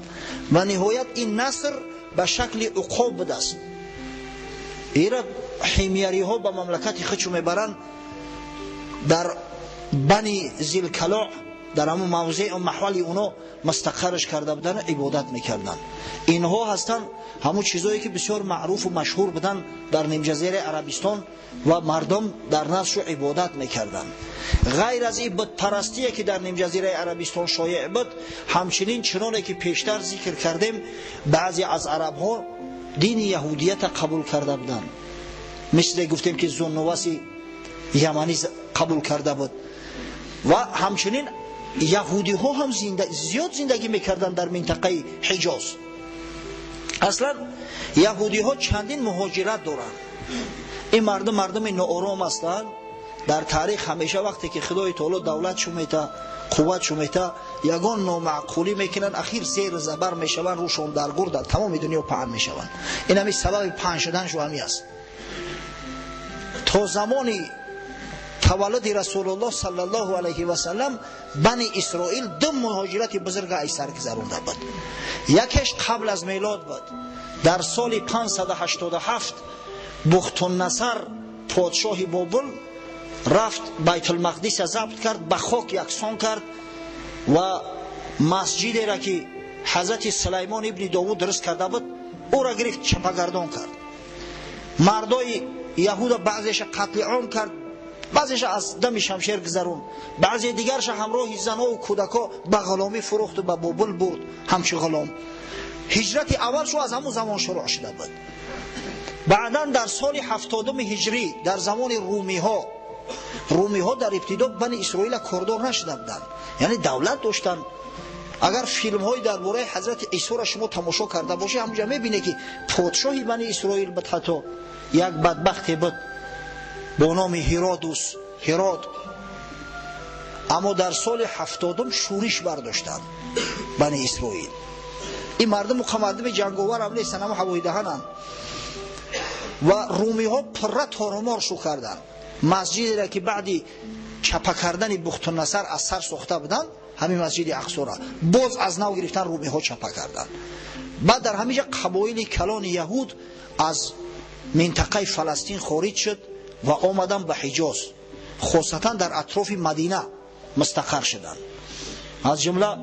و نهایت این نصر به شکل عقاب بود است. ایره حمیری ها به مملکت خودشو می برن. در بنی ذیلکلاع در همون موضع و محل اونا مستقرش کرده بودن و عبادت میکردن. اینها هستن همون چیزایی که بسیار معروف و مشهور بودن در نیم جزیره عربستان و مردم در نفس و عبادت میکردن. غیر از این بت پرستی که در نیم جزیره عربستان شایع بود، همچنین چنانه که پیشتر ذکر کردیم بعضی از عرب ها دین یهودیت قبول کرده بودن، مثل گفتیم که ذوالنواس یمنی قبول کرده بود. و همچنین یهودی ها هم زیاد زندگی میکردن در منطقه حجاز. اصلا یهودی ها چندین مهاجرت دارن. این مردم ناآرام هستند. در تاریخ همیشه وقتی که خدای تعالی دولت شو میته، قوت شو میته، یگان نامعقولی میکنن، اخیر زیر زبر میشون، روشون درگور در تمام دنیا پهن میشون. این همی سبب پهن شدن شو همی است. تا زمانی تولد رسول الله صلی الله علیه و سلم بنی اسرائیل دو مهاجرت بزرگ ای سر گذرونده بود. یکیش قبل از میلاد بود. در سال 587 بختالنصر پادشاه بابل رفت بیت المقدس ضبط کرد، به خاک یکسان کرد و مسجدی را که حضرت سلیمان ابن داوود درست کرده بود او را گرفت چپگردان کرد. مردای یهود بعضیش قتل عام کرد، بعضیش از دم شمشیر گذرون، بعضی دیگرش همراه زنها و کودکا به غلامی فروخت و به بابل برد همچه غلام. هجرت اول شو از همون زمان شروع شده بود. بعدا در سال 70 هجری در زمان رومی ها در ابتدا بنی اسرائیل کردار نشده بودند، یعنی دولت داشتن. اگر فیلم های درباره حضرت عیسی را شما تماشا کرده باشی همونجا میبینی که پادشاهی بنی اسرائیل بود، حتی یک بدبختی بود با نام هرود، اما در سال 70 شورش برداشتند بنی اسرائیل. این مردم جنگاور هم نیستن، اما هوای دهنند. و رومی ها پره تارمار شو کردن. مسجدی را که بعدی چپا کردن بختالنصر از سر ساخته بودن، همین مسجد اقصی را باز از نو گرفتن رومی ها چپا کردن. بعد در همیشه قبایل کلان یهود از منطقه فلسطین خارج شد و آمدن به حجاز، خاصتا در اطراف مدینه مستقر شدند. از جمله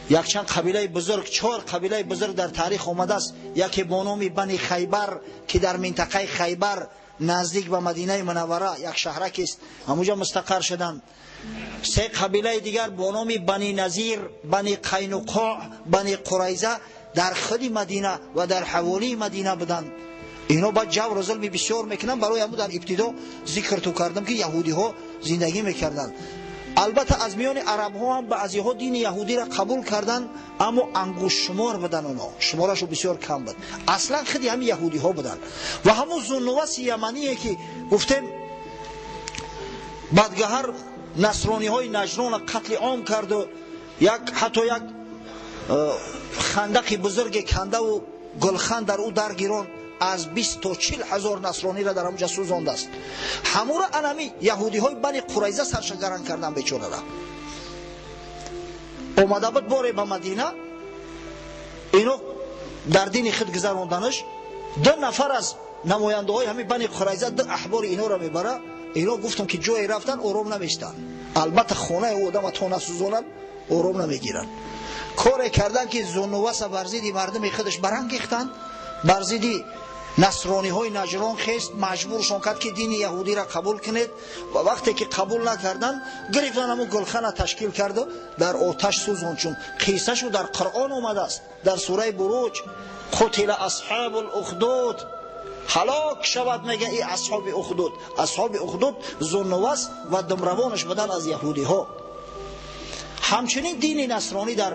یک چند قبیله بزرگ، 4 قبیله بزرگ در تاریخ آمده است. یکی با نام بنی خیبر که در منطقه خیبر نزدیک به مدینه منوره یک شهرک است، همونجا مستقر شدند. 3 قبیله دیگر با نام بنی نذیر، بنی قینقاع، بنی قریظه در خود مدینه و در حوالی مدینه بودند. اینا با جور و ظلم بسیار میکنن. برای همون در ابتدا ذکر تو کردم که یهودی ها زندگی میکردن. البته از میان عرب ها هم بعضی ها دین یهودی را قبول کردن، اما انگوش شمار بودن، اونا شمارشو بسیار کم بود. اصلا خودی هم یهودی ها بودن. و همون ذوالنواس یمنیه که گفتیم بدگهر نصرانی های نجران قتل عام کرد و حتی یک خندق بزرگ کنده و گلخند در او درگیران، از 20 تا 40 هزار نصرانی را در همونجا سوزانده است. همون را انمی یهودی های بنی قریظه سرشگران کردن بیچاره را. اومده بود باره به مدینه، اینو در دین خود گذراندنش 2 نفر از نماینده های همین بنی قریظه 2 احبار اینا را میبره. اینا گفتم که جای رفتن آرام نمیشتن، البته خانه او آدم تا نسوزانن آرام نمیگیرن. کار کردن که ذوالنواس برزیدی مردم خودش برانگیختن، برزیدی نصرانی های نجران خیست، مجبورشون کرد که دین یهودی را قبول کنید. و وقتی که قبول نکردن گرفتن همون گلخانه تشکیل کرد و در آتش سوزاند. چون قصه شو در قرآن اومده است، در سوره بروج قتل اصحاب الاخدود، هلاک شود میگه ای اصحاب اخدود. اصحاب اخدود ذوالنواس و دمروانش بودن از یهودی ها. همچنین دین نصرانی در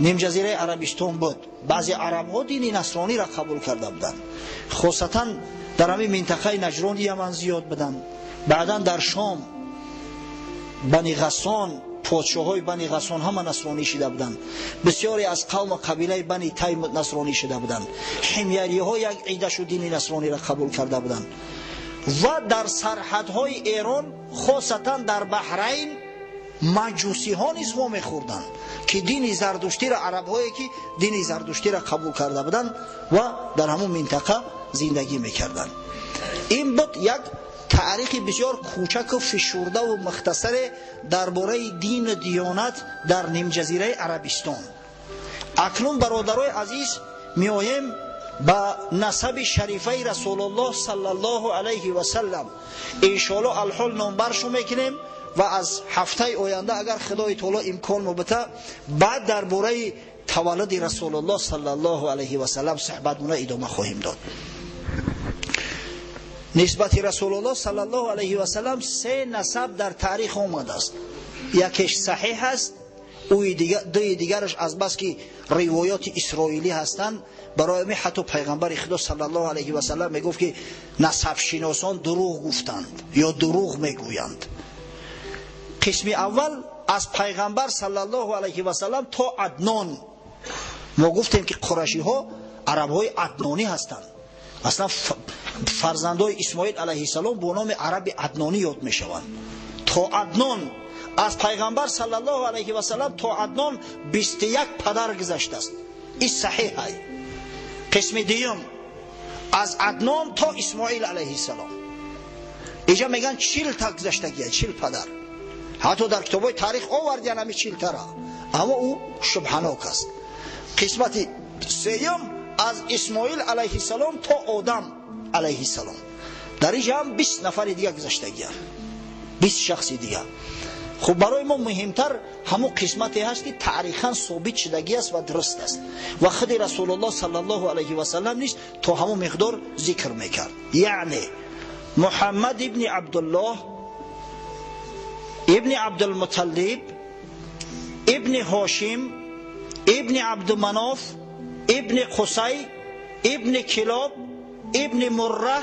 نیم جزیره عربستان بود. بعضی عرب ها دین نصرانی را قبول کرده بودند، خاصتا در همین منطقه نجران یمن زیاد بودند. بعدا در شام بنی غسان، پادشاه های بنی غسان هم نصرانی شده بودند. بسیاری از قوم و قبیله بنی تیم نصرانی شده بودند. حمیری ها یک عیده شو دین نصرانی را قبول کرده بودند. و در سرحدهای ایران خاصتا در بحرین مجوسی ها نیز وام خوردند که دین زردشتی را، عرب هایی که دین زردشتی را قبول کرده بودند و در همون منطقه زندگی میکردند. این بود یک تاریخ بسیار کوچک و فشرده و مختصر درباره دین و دیانت در نیم جزیره عربستان. اکنون برادرای عزیز میایم با نسب شریفه رسول الله صلی الله علیه و سلم ان شاء الله الحال نمبرشو میکنیم و از هفته آینده اگر خدای تعالی امکان مبته بعد درباره تولد رسول الله صلی الله علیه و سلم صحبتمون ادامه خواهیم داد. نسبت رسول الله صلی الله علیه و سلم سه نسب در تاریخ آمده است. یکیش صحیح است، دوی دیگرش از بس که روایات اسرائیلی هستند. برای می حتی پیغمبر خدا صلی الله علیه و سلم میگفت که نسب شناسان دروغ گفتند یا دروغ میگویند. قسم اول از پیغمبر صلی الله علیه و سلم تا عدنان. ما گفتیم که قریشی ها عرب های عدنانی هستند. اصلا فرزندای اسماعیل علیه السلام با نام عرب عدنانی یاد می شوند. تا عدنان از پیغمبر صلی الله علیه و سلم تا عدنان 21 پدر گذشته است. این صحیح است. قسم دیوم از عدنان تا اسماعیل علیه السلام اینجا میگن 40 تا گذشتگی، 40 پدر. حتی در کتابای تاریخ آوردن همی 40 تا را، اما او شبهناک است. قسمت سیوم از اسماعیل علیه السلام تا آدم علیه السلام، در اینجا هم 20 نفر دیگه گذشتگی، 20 شخص دیگه. خب برای ما مهمتر همون قسمتی هست که تاریخاً ثابت شدگی است و درست است و خود رسول الله صلی الله علیه و سلم نیست تا همون مقدار ذکر میکرد. یعنی محمد ابن عبدالله ابن عبدالمطلب ابن هاشم ابن عبدمناف ابن قصی ابن کلاب ابن مره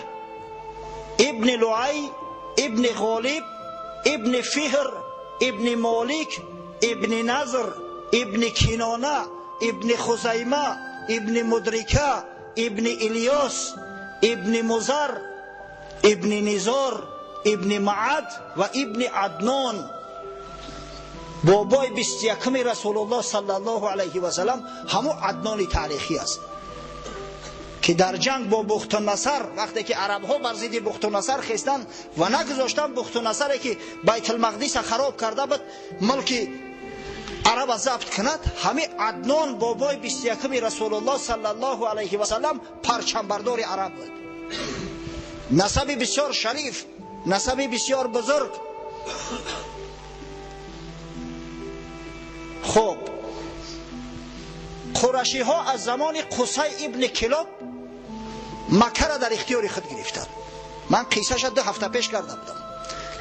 ابن لعی ابن غالب ابن فهر ابن مالک ابن نظر ابن کنانه ابن خزیمه ابن مدرکه ابن الیاس ابن مزر ابن نزار ابن معد و ابن عدنان بابای 21 رسول الله صلی الله علیه و سلم همون عدنان تاریخی است که در جنگ با بخت نصر وقتی که عرب ها بر ضد بخت نصر خستن و نگذاشتن بخت نصر که بیت المقدس خراب کرده بود ملک عرب ضبط کند، همه عدنان بابای 21 رسول الله صلی الله علیه و سلم پرچم بردار عرب بود. نسب بسیار شریف، نسب بسیار بزرگ. خب قریشی ها از زمان قصی ابن کلاب مکه را در اختیار خود گرفتند. من قصهش 2 هفته پیش کرده بودم.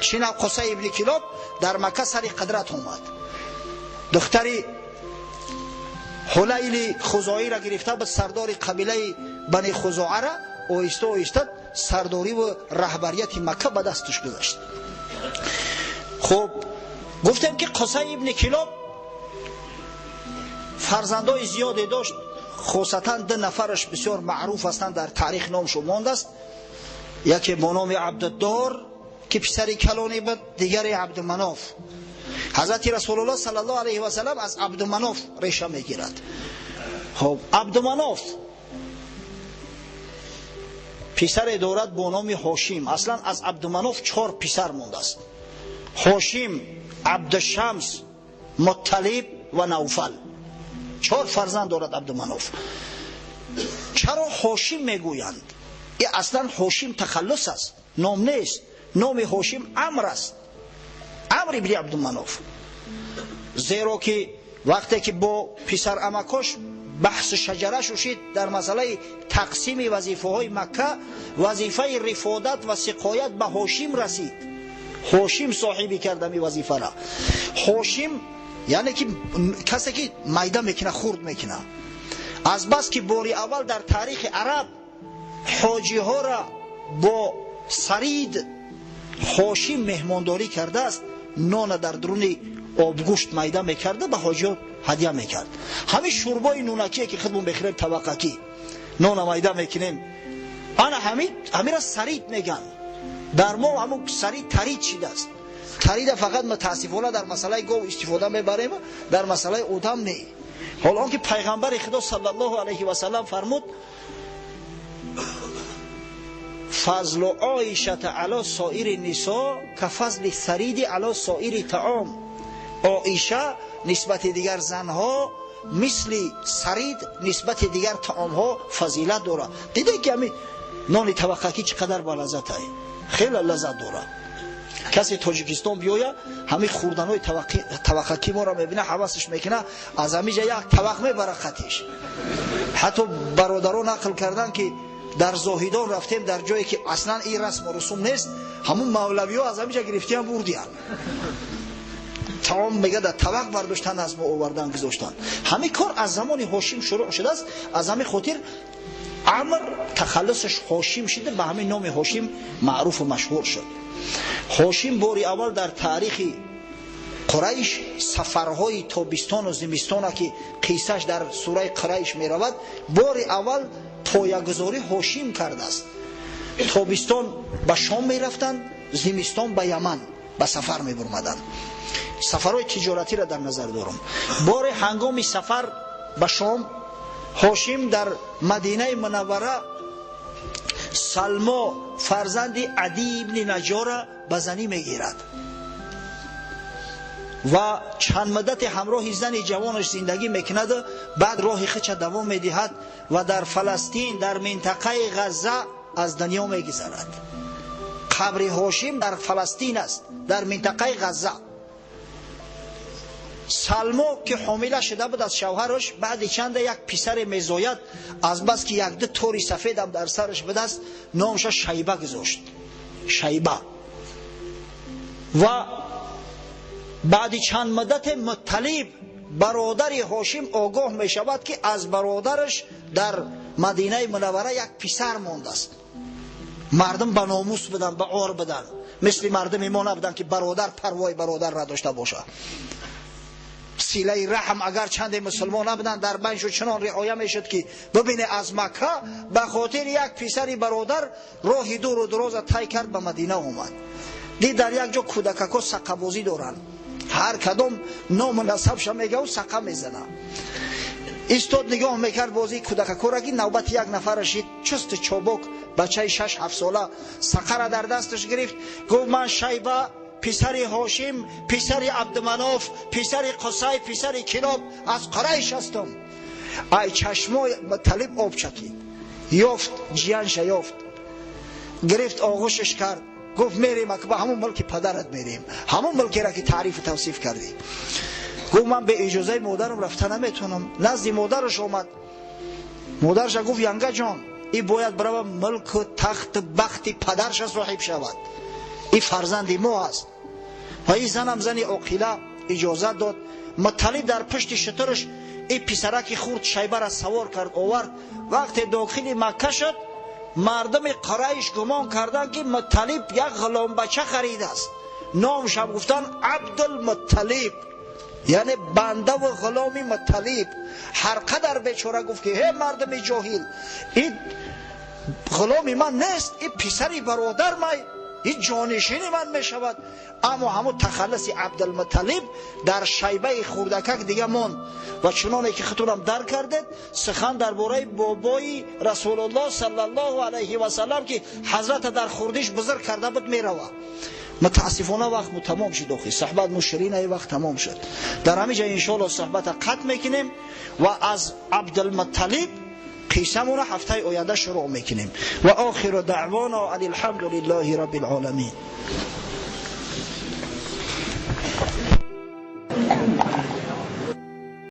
چنین قصی ابن کلاب در مکه سر قدرت اومد، دختری حلیل خزاعی را گرفته بود، سردار قبیله بنی خزاعه را آهسته آهسته سرداری و رهبریت مکه به دستش گذاشت. خب گفتم که قصی ابن کلاب فرزندای زیادی داشت، خاصتا 2 نفرش بسیار معروف هستند، در تاریخ نامشون مانده است. یکی با نام عبدالدار که پسر کلانی بود، دیگری عبدمناف. حضرت رسول الله صلی الله علیه و سلم از عبدمناف ریشه میگیرد. خب عبدمناف پسر دارد با نام هاشم. اصلا از عبدمناف 4 پسر مانده است: هاشم، عبدالشمس، مطلب و نوفل. 4 فرزند دارد عبدمناف. چرا هاشم میگویند؟ این اصلا هاشم تخلص است، نام نیست. نام هاشم عمرو است، عمرو ابن عبدمناف. زیرا که وقتی که با پسر عمکاش بحث شجره شد در مسئله تقسیم وظیفه های مکه، وظیفه رفادت و سقایت به هاشم رسید. هاشم صاحبی کرده می وظیفه را. هاشم یعنی که کسی که میده میکنه، خورد میکنه. از بس که باری اول در تاریخ عرب حاجی ها را با سرید هاشم مهمانداری کرده است، نان در درون آبگوشت میده میکرده به حاجی ها هدیه میکرد. همین شوربای نونکی که خودمون بخوریم طبقکی، نان میده میکنیم، آن همین را سرید میگن. در ما همون سرید ترید شده است. ترید فقط متاسفانه در مسئله گاو استفاده میبریم، در مسئله آدم نه. حالا آنکه پیغمبر خدا صلی الله علیه و سلم فضل عایشه علی سایر نساء کفضل ثرید علی سایر طعام. عایشه نسبت دیگر زنها مثل ثرید نسبت دیگر طعام ها فضیلت داره. دیده که همین نان توقعی چقدر با لذت های خیلی لذت داره. کسی تاجیکستان بیاید همین خوردن های توقعی ما را میبینه حواسش میکنه از همیجا یک طبق میبره خطش. حتی برادران نقل کردن که در زاهدان رفتیم در جایی که اصلا این رسم و رسوم نیست، همون مولوی ها از همیجا گرفتیم بردیم تمام میگه در طبق برداشتن از ما آوردن گذاشتن. همین کار از زمان هاشم شروع شده است. از همین خاطر عمر تخلصش هاشم شده، به همین نام هاشم معروف و مشهور شد. هاشم باری اول در تاریخ قریش سفرهای تابستان و زمستان که قصهش در سوره قریش می رود، باری اول پایه‌گذاری هاشم کرده است. تابستان به شام می رفتند، زمستان به یمن به سفر می برمدند. سفرهای تجارتی را در نظر دارم. بار هنگام سفر به شام هاشم در مدینه منوره سلما فرزند عدی ابن نجار به زنی میگیرد و چند مدت همراه زن جوانش زندگی میکند. بعد راه خودش دوام میدهد و در فلسطین در منطقه غزه از دنیا میگذرد. قبر هاشم در فلسطین است، در منطقه غزه. سلما که حامله شده بود از شوهرش، بعد چند یک پسر میزاید، از بس که یک دو توری سفید هم در سرش بود است، نامش شیبه گذاشت. شیبه. و بعد چند مدت مطلب برادر هاشم آگاه می شود که از برادرش در مدینه منوره یک پسر مانده است. مردم به ناموس بدن، به عار بدن، مثل مردم ما نبودن که برادر پروای برادر را داشته باشه. سیله رحم اگر چند مسلمان نبودن در بینشون چنان رعایه میشد که ببینه از مکه به خاطر یک پسر برادر راه دور و دراز طی کرد به مدینه اومد. دید در یک جا کودککا سقه بازی دارن، هر کدام نام و نسبش میگه و سقه میزنه. ایستاد نگاه میکرد بازی کودککا را که نوبت یک نفر شید چست چابک بچه 6-7 ساله سقه را در دستش گرفت. گفت من شیبه پسر هاشم، پسر عبدمناف، پسر قصی، پسر کلاب از قریش هستم. ای چشمای مطلب آب چکید، یافت جیانش یافت، گرفت آغوشش کرد، گفت میریم که به همون ملک پدرت میریم، همون ملکی را که تعریف و توصیف کردی. گفت من به اجازه مادرم رفتن نمیتونم. نزد مادرش آمد، مادرش گفت ینگه جان این باید برای ملک و تخت بخت پدرش صاحب شود، این فرزند ما است. و این زنم زنی عاقله اجازه داد. مطلب در پشت شترش این پسرک خورد شیبه را سوار کرد آورد. وقتی داخل مکه شد مردم قریش گمان کردن که مطلب یک غلام بچه خرید است. نامش هم گفتن عبدالمطلب، یعنی بنده و غلام مطلب. هر قدر بیچاره گفت که هی مردم جاهل، این غلام من نیست، این پسری برادر من، این جانشین من می شود. اما همون تخلص عبدالمطلب در شیبه خوردکک دیگه ماند. و چنانه که خطورم در کردید سخن درباره بابای رسول الله صلی الله علیه و سلم که حضرت در خوردش بزرگ کرده بود می روه. متاسفانه وقت تمام شد اخی، صحبت مشرین ای وقت تمام شد. در همینجا انشاءالله صحبت قطع میکنیم و از عبدالمطلب قیسمون هفته آینده شروع میکنیم. و آخر دعوانا الحمد لله رب العالمین.